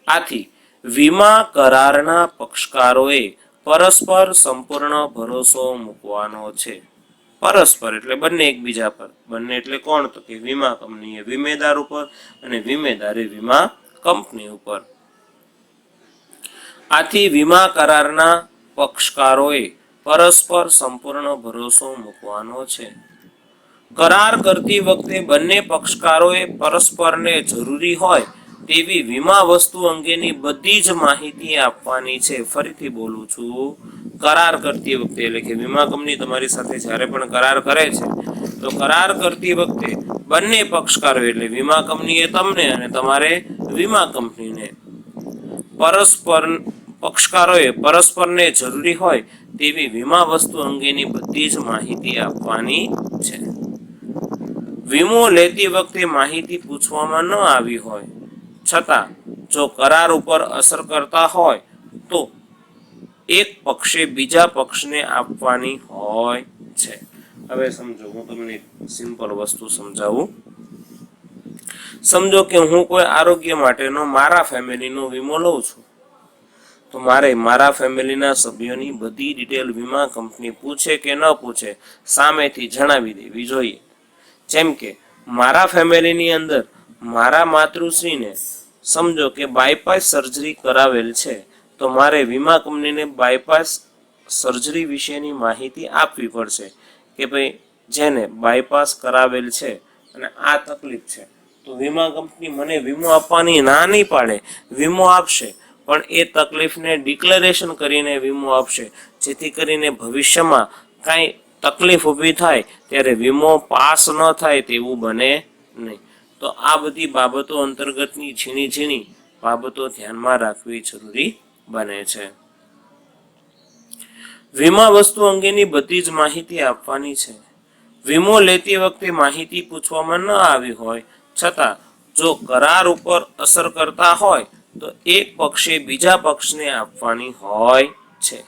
આથી વીમા કરારના પક્ષકારોએ પરસ્પર સંપૂર્ણ ભરોસો મૂકવાનો છે. પરસ્પર એટલે બંને એકબીજા પર. બંને એટલે કોણ? તો કે વીમા કંપની વીમેદાર ઉપર અને વીમેદારે વીમા કંપની ઉપર. આથી વીમા કરારના પક્ષકારોએ પરસ્પર સંપૂર્ણ ભરોસો મૂકવાનો છે. કરાર કરતી વખતે બંને પક્ષકારોએ પરસ્પરને જરૂરી હોય તેવી વીમા વસ્તુ અંગેની બધી જ માહિતી આપવાની છે. ફરીથી બોલું છું, કરાર કરતી વખતે એટલે કે વીમા કંપની તમારી સાથે જ્યારે પણ કરાર કરે છે, તો કરાર કરતી વખતે બંને પક્ષકારો એટલે વીમા કંપનીએ તમને અને તમારે વીમા કંપનીને પક્ષકારોએ પરસ્પરને જરૂરી હોય તેવી વીમા વસ્તુ અંગેની બધી જ માહિતી આપવાની છે. વીમો લેતી વખતે માહિતી પૂછવામાં ન આવી હોય છતાં જો કરાર ઉપર અસર કરતા હોય તો એક પક્ષે બીજા પક્ષને આપવાની હોય છે. હવે સમજો, હું તમને સિમ્પલ વસ્તુ સમજાવું. સમજો કે હું કોઈ આરોગ્ય માટેનો મારા ફેમિલીનો વીમો લઉં છું, તો મારે મારા ફેમિલીના સભ્યોની બધી ડિટેલ વીમા કંપની પૂછે કે ન પૂછે, સામેથી જણાવી દેવી જોઈએ. જેમ કે મારા ફેમિલીની અંદર મારા માતૃશ્રીને સમજો કે બાયપાસ સર્જરી કરાવેલ છે, તો મારે વીમા કંપનીને બાયપાસ સર્જરી વિશેની માહિતી આપવી પડશે કે ભાઈ જેને બાયપાસ કરાવેલ છે અને આ તકલીફ છે, તો વીમા કંપની મને વીમો આપવાની ના નહીં પાડે, વીમો આપશે, પણ એ તકલીફને ડિક્લેરેશન કરીને વીમો આપશે, જેથી કરીને ભવિષ્યમાં કાંઈ તકલીફ ઊભી થાય ત્યારે વીમો પાસ ન થાય તેવું બને નહીં. તો આ બધી બાબતો અંતર્ગતની ઝીણી ઝીણી બાબતો ધ્યાનમાં રાખવી જરૂરી બને છે. વીમા વસ્તુ અંગેની બધી જ માહિતી આપવાની છે. વીમો લેતી વખતે માહિતી પૂછવામાં ન આવી હોય છતાં જો કરાર ઉપર અસર કરતા હોય તો એક પક્ષે બીજા પક્ષને આપવાની હોય છે.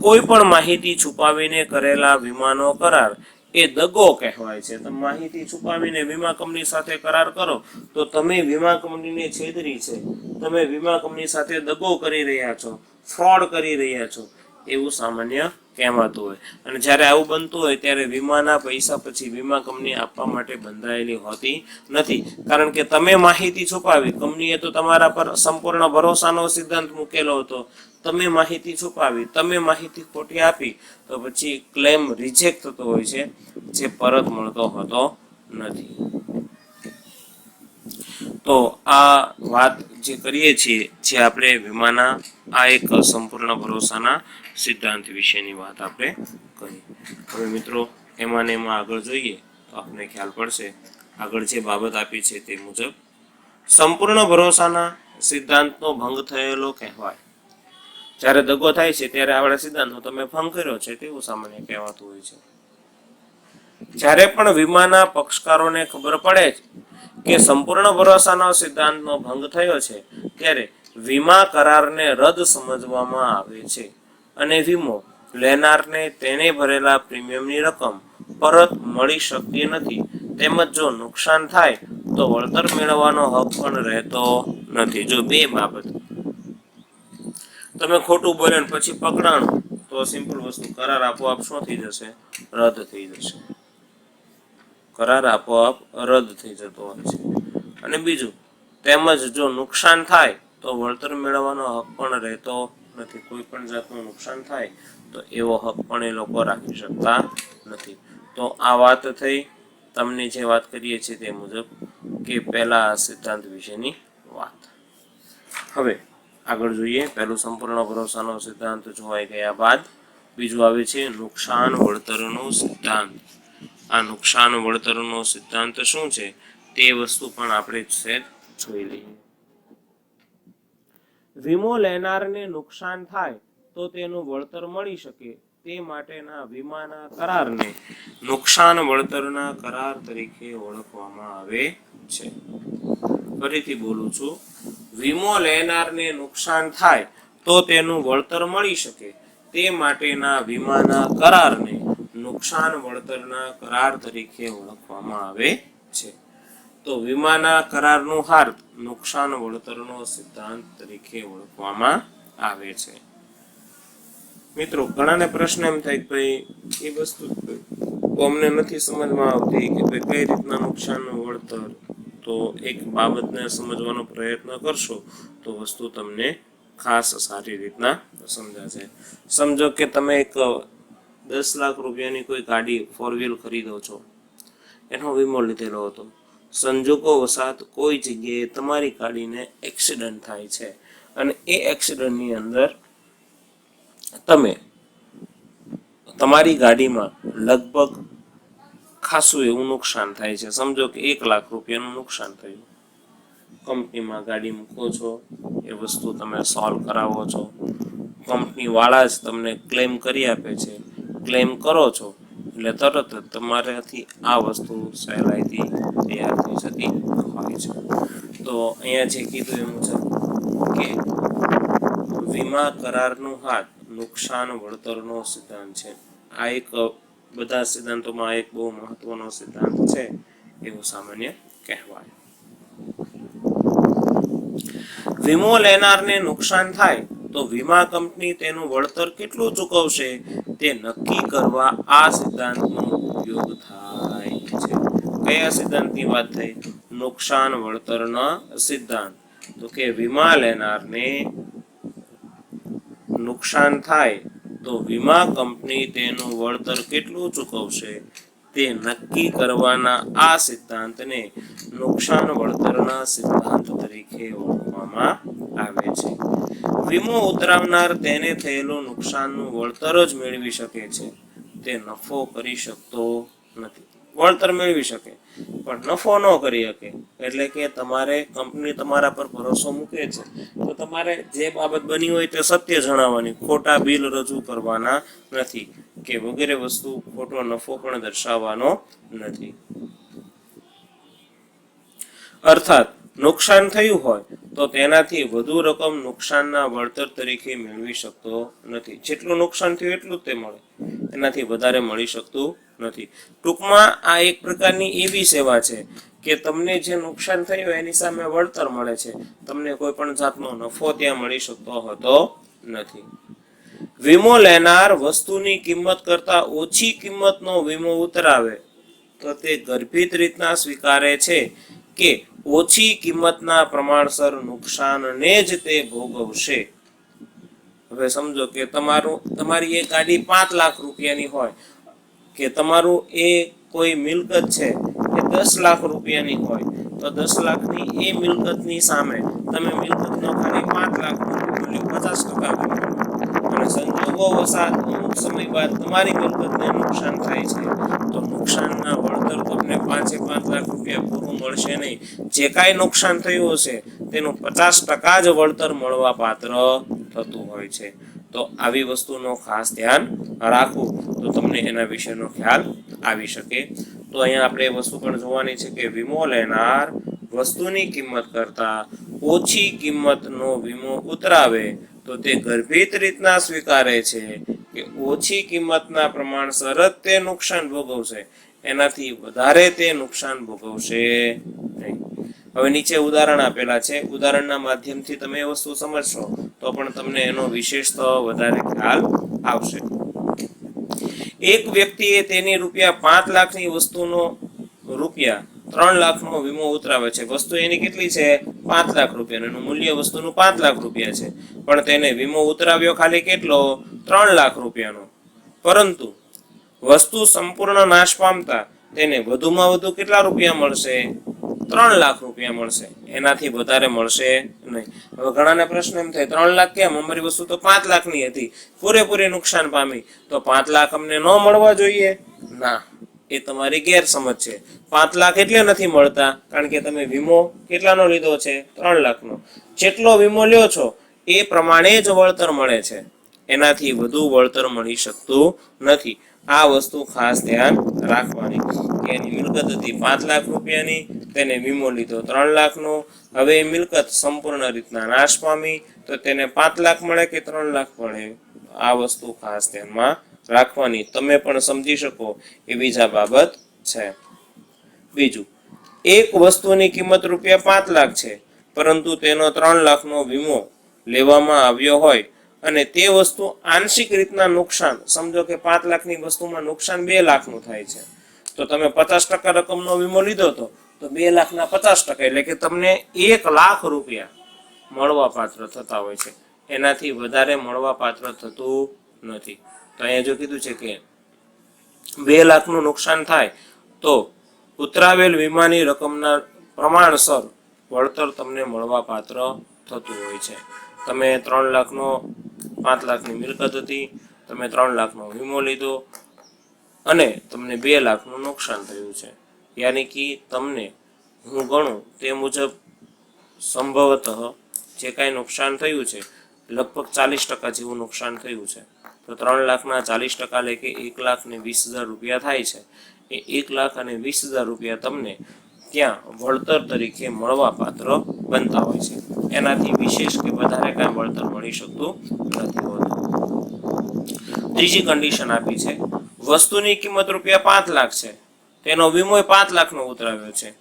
કોઈ પણ માહિતી છુપાવીને કરેલા વીમાનો કરાર એ દગો કહેવાય છે. તમે માહિતી છુપાવીને વીમા કંપની સાથે કરાર કરો તો તમે વીમા કંપનીને છેતરી છે, તમે વીમા કંપની સાથે દગો કરી રહ્યા છો, ફ્રોડ કરી રહ્યા છો એવું સામાન્ય કહેવાતું હોય. અને જ્યારે આવું બનતું હોય ત્યારે વીમાના પૈસા પછી વીમા કંપની આપવા માટે બંધાયેલી હોતી નથી, કારણ કે તમે માહિતી છુપાવી, કંપનીએ તો તમારા પર સંપૂર્ણ ભરોસાનો સિદ્ધાંત મૂકેલો હતો, તમે માહિતી છુપાવી, તમે માહિતી ખોટી આપી, તો પછી ક્લેમ રિજેક્ટ થતો હોય છે, જે પરત મળતો હોતો નથી. તો આ વાત જે કરીએ છીએ, જે આપણે વીમાના આ એક સંપૂર્ણ ભરોસાના સિદ્ધાંત વિશેની વાત આપણે કરી. હવે મિત્રો એમાં ને એમાં આગળ જોઈએ તો આપણને ખ્યાલ પડશે. આગળ જે બાબત આપી છે તે મુજબ સંપૂર્ણ ભરોસાના સિદ્ધાંતનો ભંગ થયેલો કહેવાય. જ્યારે દગો થાય છે ત્યારે આપણા સિદ્ધાંતનો તમે ભંગ કર્યો છે તેવું સામાન્ય કહેવાતું હોય છે. જ્યારે પણ વીમાના પક્ષકારોને ખબર પડે કે સંપૂર્ણ ભરોસાનો સિદ્ધાંતનો ભંગ થયો છે ત્યારે વીમા કરારને રદ સમજવામાં આવે છે અને વીમો લેનારને તેને ભરેલા પ્રીમિયમની રકમ પરત મળી શકતી નથી, તેમજ જો નુકસાન થાય તો વળતર મેળવવાનો હક પણ રહેતો નથી. જો બે બાબત, તમે ખોટું બોલ્યો ને પછી પકડાણું તો સિમ્પલ વસ્તુ, કરાર આપોઆપ શું થઈ જશે? રદ થઈ જશે. કરાર આપોઆપ રદ થઈ જતો હોય છે. અને બીજું, તેમજ જો નુકસાન થાય તો વળતર મેળવવાનો હક પણ રહેતો નથી. કોઈ પણ જાતનું નુકસાન થાય તો એવો હક પણ એ લોકો રાખી શકતા નથી. તો આ વાત થઈ, તમને જે વાત કરીએ છીએ તે મુજબ કે પહેલા સિદ્ધાંત વિશેની વાત. હવે આગળ જોઈએ. પહેલું સંપૂર્ણ ભરોસાનો સિદ્ધાંત જોવાઈ ગયા બાદ બીજું આવે છે નુકસાન વળતરનો સિદ્ધાંત. આ નુકસાન વળતરનો સિદ્ધાંત શું છે તે વસ્તુ પણ આપણે જોઈ લઈએ. વીમો લેનારને નુકસાન થાય તો તેનું વળતર મળી શકે તે માટેના વીમાના કરારને નુકસાન વળતરના કરાર તરીકે ઓળખવામાં આવે છે. ફરીથી બોલું છું, વીમો લેનારને નુકસાન થાય તો તેનું વળતર મળી શકે તે માટેના વીમાના કરારને નુકસાન વળતરના કરાર તરીકે ઓળખવામાં આવે છે. તો વીમાના કરારનું હાર્દ નુકસાન વળતરનો સિદ્ધાંત તરીકે ઓળખવામાં આવે છે. મિત્રો ઘણાને પ્રશ્ન એમ થાય કે ભાઈ એ વસ્તુ અમને નથી સમજમાં આવતી કે ભાઈ કઈ રીતના નુકસાનનું વળતર, તો એક બાબતને સમજવાનો પ્રયત્ન કરશો તો વસ્તુ તમને ખાસ સારી રીતના સમજાશે. સમજો કે તમે એક 10 લાખ રૂપિયાની કોઈ ગાડી 4 વ્હીલ ખરીદો છો, એનો વીમો લીધેલો હતો. સંજોગો વસાત કોઈ જગ્યાએ તમારી ગાડીને એક્સિડન્ટ થાય છે અને એ એક્સિડન્ટની અંદર તમારી ગાડીમાં લગભગ ખાસું એવું નુકસાન થાય છે. સમજો કે 1 લાખ રૂપિયાનું નુકસાન થયું. કંપનીમાં ગાડી મૂકો છો, એ વસ્તુ તમે સોલ્વ કરાવો છો, કંપની વાળા જ તમને ક્લેમ કરી આપે છે, ક્લેમ કરો છો એટલે તરત જ તમારાથી આ વસ્તુ સહેલાઈથી તૈયાર થઈ જતી હોય છે. તો અહીંયા જે કીધું એ મુજબ કે વીમા કરારનું હાથ નુકસાન વળતરનો સિદ્ધાંત છે. આ એક બધા સિદ્ધાંતોમાં એક બહુ મહત્વનો સિદ્ધાંત છે એવું સામાન્ય કહેવાય. વીમો લેનારને નુકસાન થાય તો વીમા કંપની તેનું વળતર કેટલું ચૂકવશે તે નક્કી કરવા આ સિદ્ધાંતનો ઉપયોગ થાય છે. કયા સિદ્ધાંતની વાત થઈ? નુકસાન વળતરના સિદ્ધાંત. તો કે વીમા લેનારને નુકસાન થાય તો વીમા કંપની તેનું વળતર કેટલું ચૂકવશે તે નક્કી કરવાના આ સિદ્ધાંતને નુકસાન વળતરના સિદ્ધાંત તરીકે ઓળખવામાં આવે છે. વીમો ઉતરાવનાર તેને થયેલું નુકસાનનું વળતર જ મેળવી શકે છે, તે નફો કરી શકતો નથી. વળતર મેળવી શકે પણ નફો ન કરી શકે. એટલે કે તમારે કંપની તમારા પર ભરોસો મૂકે છે તો તમારે જે બાબત બની હોય તે સત્ય જણાવવાની, ખોટા બિલ રજૂ કરવાના નથી કે વગેરે વસ્તુ ખોટો નફો પણ દર્શાવવાનો નથી. અર્થાત નુકસાન થયું હોય તો તેનાથી વધુ રકમ નુકસાનના વળતર તરીકે મેળવી શકતો નથી. જેટલું નુકસાન થયું એટલું જ તે મળે, એનાથી વધારે મળી શકતું નથી. ટૂંકમાં આ એક પ્રકારની એવી સેવા છે કે તમને જે નુકસાન થયું એની સામે વળતર મળે છે, તમને કોઈ પણ જાતનો નફો ત્યાં મળી શકતો હોતો નથી. વીમો લેનાર વસ્તુની કિંમત કરતા ઓછી કિંમતનો વીમો ઉતરાવે તો તે ગર્ભિત રીતના સ્વીકારે છે કે ઓછી કિંમતના પ્રમાણસર નુકસાનને જ તે ભોગવશે. હવે સમજો કે તમારી એ ગાડી 5 લાખ રૂપિયાની હોય કે તમારું એ કોઈ મિલકત છે એ 10 લાખ રૂપિયાની હોય તો 10 લાખની એ મિલકતની સામે તમે મિલકતનો ખાલી 5 લાખ રૂપિયા 50% અને સંજોગો વસાત અમુક સમય બાદ તમારી મિલકતને નુકસાન થાય છે તો નુકસાનના વળતર તમને 5 લાખ રૂપિયા પૂરું મળશે નહીં. જે કાંઈ નુકસાન થયું હશે તેનું 50% જ વળતર મળવા પાત્ર થતું હોય છે. તો આવી વસ્તુનો ખાસ ધ્યાન રાખવું તો તમને એના વિશેનો ખ્યાલ આવી શકે. તો અહીંયા આપણે એ વસ્તુ પણ જોવાની છે કે વીમો લેનાર વસ્તુની કિંમત કરતા ઓછી કિંમતનો વીમો ઉતરાવે તો તે ગર્ભિત રીતના સ્વીકારે છે કે ઓછી કિંમતના પ્રમાણસર જ તે નુકસાન ભોગવશે, એનાથી વધારે તે નુકસાન ભોગવશે નહીં. હવે નીચે ઉદાહરણ આપેલા છે, ઉદાહરણના માધ્યમથી તમે એ વસ્તુ સમજશો તો પણ તમને એનો વિશેષ વધારે ખ્યાલ આવશે. એક વ્યક્તિએ તેની રૂપિયા 5 લાખની વસ્તુનો રૂપિયા 3 લાખનો વીમો ઉતરાવે છે. વસ્તુ એની કેટલી છે? 5 લાખ રૂપિયા, એનું મૂલ્ય વસ્તુનું 5 લાખ રૂપિયા છે, પણ તેને વીમો ઉતરાવ્યો ખાલી કેટલો? 3 લાખ રૂપિયાનો. પરંતુ વસ્તુ સંપૂર્ણ નાશ પામતા તેને વધુમાં વધુ કેટલા રૂપિયા મળશે? 3 લાખ રૂપિયા મળશે, એનાથી વધારે મળશે નહીં. હવે ઘણાને પ્રશ્ન એમ થાય 3 લાખ કેમ? અમારી વસ્તુ તો 5 લાખની હતી, પૂરેપૂરી નુકસાન પામી, તો 5 લાખ અમને ન મળવા જોઈએ? ના, એ તમારી ગેરસમજ છે. 5 લાખ એટલે નથી મળતા કારણ કે તમે વીમો કેટલાનો લીધો છે? 3 લાખનો. જેટલો વીમો લ્યો છો એ પ્રમાણે જ વળતર મળે છે, એનાથી વધુ વળતર મળી શકતું નથી. આ વસ્તુ ખાસ ધ્યાન રાખવાની કે એની મિલકત હતી 5 લાખ રૂપિયાની, તેને વીમો લીધો 3 લાખનો. હવે એ મિલકત સંપૂર્ણ રીતના નાશ પામી તો તેને 5 લાખ મળે કે 3 લાખ મળે? આ વસ્તુ ખાસ ધ્યાનમાં રાખવાની, તમે પણ સમજી શકો એવી જ આ બાબત છે. બીજું, એક વસ્તુની કિંમત રૂપિયા 5 લાખ છે પરંતુ તેનો 3 લાખનો વીમો લેવામાં આવ્યો હોય અને તે વસ્તુ આંશિક રીતના નુકસાન, સમજો કે 5 લાખની વસ્તુમાં નુકસાન 2 લાખનું થાય છે તો તમે 50% રકમનો વીમો લીધો હતો તો 2 લાખના 50% એટલે કે તમને 1 લાખ રૂપિયા મળવા પાત્ર થતા હોય છે, એનાથી વધારે મળવા પાત્ર થતું નથી. તો અહીંયા જો કીધું છે કે 2 લાખનું નુકસાન થાય તો ઉતરાવેલ વીમાની રકમના પ્રમાણસર વળતર તમને મળવા પાત્ર થતું હોય છે. તમે 3 લાખનો 5 લાખની મિલકત હતી, તમે 3 લાખનો વીમો લીધો અને તમને 2 લાખનું નુકસાન થયું છે, યાની કે તમને હું ગણું તે મુજબ સંભવતઃ જે કાંઈ નુકસાન થયું છે લગભગ 40% જેવું નુકસાન થયું છે. તો 3 લાખના 40% એટલે કે 1,20,000 રૂપિયા થાય છે. એ 1,20,000 રૂપિયા તમને ત્યાં વળતર તરીકે મળવા પાત્ર બનતા હોય છે, એનાથી વિશેષ કે વધારે કાંઈ વળતર મળી શકતું નથી હોતું. ત્રીજી કન્ડિશન આપી છે, વસ્તુની કિંમત રૂપિયા 5 લાખ છે, તેનો વીમો 5 લાખનો ઉતરાવ્યો છે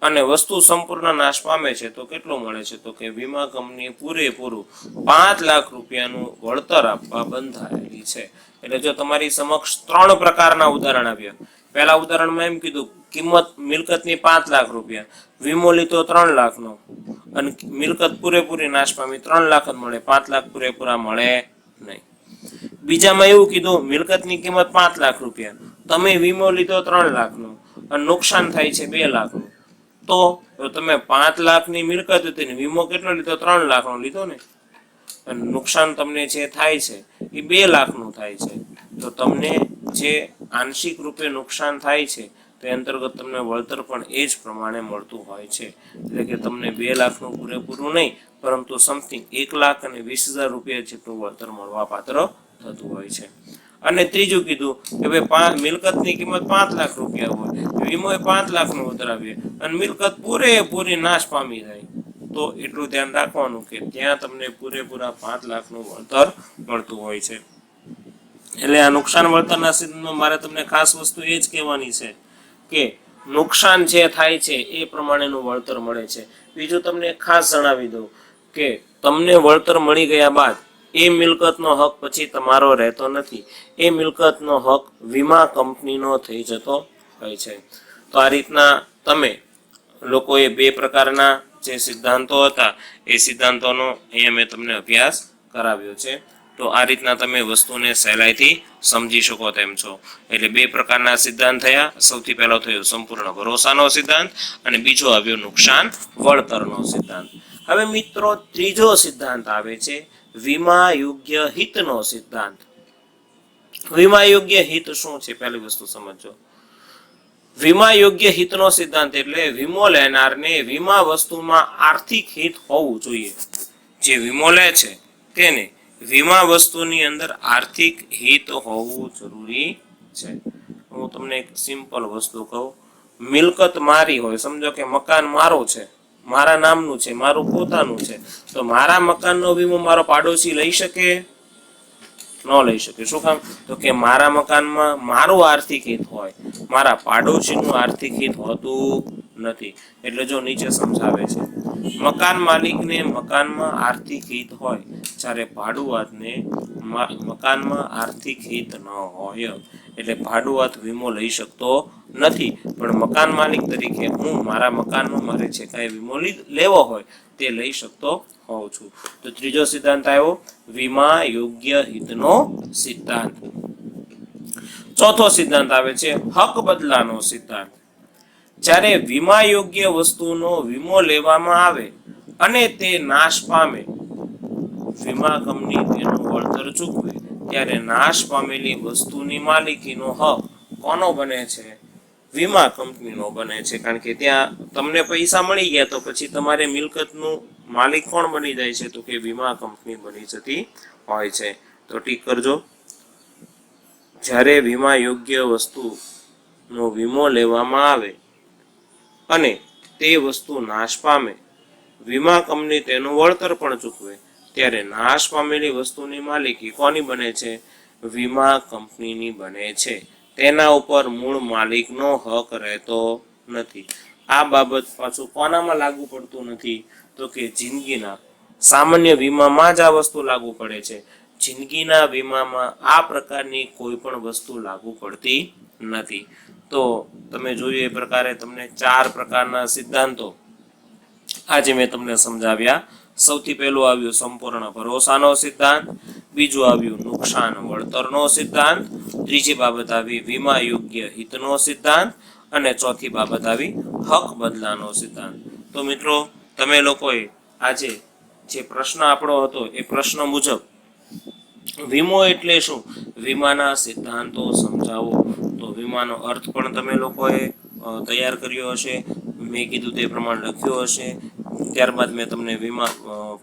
અને વસ્તુ સંપૂર્ણ નાશ પામે છે તો કેટલો મળે છે? તો કે વીમા કંપની પૂરેપૂરું 5 લાખ રૂપિયાનું વળતર આપવા બંધાયેલી છે. એટલે જો તમારી સમક્ષ 3 પ્રકારના ઉદાહરણ આપ્યા. પહેલા ઉદાહરણમાં એમ કીધું કિંમત મિલકતની 5 લાખ રૂપિયા, વીમો લીધો 3 લાખનો અને મિલકત પૂરેપૂરી નાશ પામી, 3 લાખ જ મળે, 5 લાખ પૂરેપૂરા મળે નહીં. બીજામાં એવું કીધું મિલકતની કિંમત 5 લાખ રૂપિયા, તમે વીમો લીધો 3 લાખનો અને નુકસાન થાય છે 2 લાખનું, તો તમે 5 લાખની મિલકત હતી ને વીમો કેટલો લીધો? 3 લાખનો લીધો ને, અને નુકસાન તમને જે થાય છે એ 2 લાખનું થાય છે, તો તમને જે આંશિક રૂપે નુકસાન થાય છે તે અંતર્ગત તમને વળતર પણ એ જ પ્રમાણે મળતું હોય છે. એટલે કે તમને 2 લાખનું પૂરેપૂરું નહીં, પરંતુ સમથિંગ 1,20,000 રૂપિયા જેટલું વળતર મળવા પાત્ર થતું હોય છે. અને ત્રીજું કીધું કે ભાઈ મિલકતની કિંમત 5 લાખ રૂપિયા હોય, વીમો 5 લાખનો ઉતરાવીએ અને મિલકત પૂરેપૂરી નાશ પામી જાય, તો એટલું ધ્યાન રાખવાનું કે ત્યાં તમને પૂરેપૂરા 5 લાખનું વળતર મળતું હોય છે. એટલે આ નુકસાન વળતરના સિદ્ધાંતમાં મારે તમને ખાસ વસ્તુ એ જ કહેવાની છે કે નુકસાન જે થાય છે એ પ્રમાણેનું વળતર મળે છે. બીજું તમને ખાસ જણાવી દઉં કે તમને વળતર મળી ગયા બાદ એ મિલકતનો હક પછી તમારો રહેતો નથી, એ મિલકતનો હક વીમા કંપનીનો થઈ જતો હોય છે. તો આ રીતના તમે લોકોએ 2 પ્રકારના જે સિદ્ધાંતો હતા એ સિદ્ધાંતોનો અહીંયા મેં તમને અભ્યાસ કરાવ્યો છે. તો આ રીતના તમે વસ્તુને સહેલાઈથી સમજી શકો તેમ છો. એટલે 2 પ્રકારના સિદ્ધાંત થયા. સૌથી પહેલો થયો સંપૂર્ણ ભરોસાનો સિદ્ધાંત અને બીજો આવ્યો નુકસાન વળતરનો સિદ્ધાંત. હવે મિત્રો ત્રીજો સિદ્ધાંત આવે છે વીમા યોગ્ય હિતનો સિદ્ધાંત. વીમા યોગ્ય હિત શું છે? પહેલી વસ્તુ સમજો. વીમા યોગ્ય હિતનો સિદ્ધાંત એટલે વીમો લેનારને વીમા વસ્તુમાં આર્થિક હિત હોવું જોઈએ. જે વીમો લે છે તેને વીમા વસ્તુની અંદર આર્થિક હિત હોવું જરૂરી છે. હું તમને એક સિમ્પલ વસ્તુ કહું. મિલકત મારી હોય, સમજો કે મકાન મારો છે, મારા નામનું છે, મારું પોતાનું છે, તો મારા મકાનનો વીમો મારો પાડોશી લઈ શકે? ન લઈ શકે. શું કામ? તો કે મારા મકાનમાં મારું આર્થિક હિત હોય, મારા પાડોશીનું આર્થિક હિત હોતું નથી. એટલે જો નીચે સમજાવે છે, મકાન માલિકને મકાનમાં આર્થિક હિત હોય, જ્યારે ભાડુઆતને મકાનમાં આર્થિક હિત ન હોય. એટલે ભાડુઆત વીમો લઈ શકતો નથી, પણ મકાન માલિક તરીકે હું મારા મકાનનો મારે જે કાંઈ વીમો લેવો હોય તે લઈ શકતો હોઉં છું. તો ત્રીજો સિદ્ધાંત આવ્યો વીમા યોગ્ય હિતનો સિદ્ધાંત. ચોથો સિદ્ધાંત આવે છે હક બદલાનો સિદ્ધાંત. જ્યારે વીમા યોગ્ય વસ્તુનો વીમો લેવામાં આવે અને તે નાશ પામે, વીમા કંપની તેનું વળતર ચૂકવે, ત્યારે નાશ પામેલી વસ્તુની માલિકીનો હક કોનો બને છે? વીમા કંપનીનો બને છે. કારણ કે ત્યાં તમને પૈસા મળી ગયા તો પછી તમારે મિલકતનું માલિક કોણ બની જાય છે? તો કે વીમા કંપની બની જતી હોય છે. તો ટીક કરજો. જ્યારે વીમા યોગ્ય વસ્તુનો વીમો લેવામાં આવે અને તે વસ્તુ નાશ પામે, વીમા કંપની તેનું વળતર પણ ચૂકવે, ત્યારે નાશ પામેલી વસ્તુની માલિકી કોની બને છે? વીમા કંપનીની બને છે. તેના ઉપર મૂળ માલિકનો હક રહેતો નથી. આ બાબત પાછું કોનામાં લાગુ પડતું નથી? તો કે જિંદગીના સામાન્ય વીમામાં જ આ વસ્તુ લાગુ પડે છે. જિંદગીના વીમામાં આ પ્રકારની કોઈ પણ વસ્તુ લાગુ પડતી નથી. તો તમે જોયું એ પ્રકારે તમને 4 પ્રકારના સિદ્ધાંતો આજે મેં તમને સમજાવ્યા. સૌથી પહેલું આવ્યું સંપૂર્ણ ભરોસાનો સિદ્ધાંત, બીજું આવ્યું નુકસાન વળતરનો સિદ્ધાંત, ત્રીજી બાબત આવી વીમા યોગ્ય હિતનો સિદ્ધાંત અને ચોથી બાબત આવી હક બદલાનો સિદ્ધાંત. તો મિત્રો તમે લોકોએ આજે જે પ્રશ્ન આપણો હતો એ પ્રશ્ન મુજબ વીમો એટલે શું, વીમાના સિદ્ધાંતો સમજાવો. તો વીમાનો અર્થ પણ તમે લોકોએ તૈયાર કર્યો હશે, મેં કીધું તે પ્રમાણે લખ્યો હશે. ત્યારબાદ મેં તમને વીમા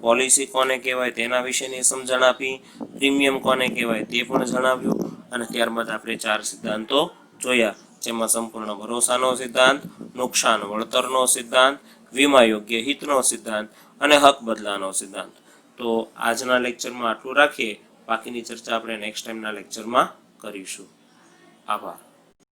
પોલિસી કોને કહેવાય તેના વિશેની સમજણ આપી, પ્રીમિયમ કોને કહેવાય તે પણ જણાવ્યું, અને ત્યારબાદ આપણે 4 સિદ્ધાંતો જોયા, જેમાં સંપૂર્ણ ભરોસાનો સિદ્ધાંત, નુકસાન વળતરનો સિદ્ધાંત, વીમા યોગ્ય હિતનો સિદ્ધાંત અને હક બદલાનો સિદ્ધાંત. તો આજના લેક્ચરમાં આટલું રાખીએ. બાકીની ચર્ચા આપણે નેક્સ્ટ ટાઈમના લેક્ચરમાં કરીશું. આભાર.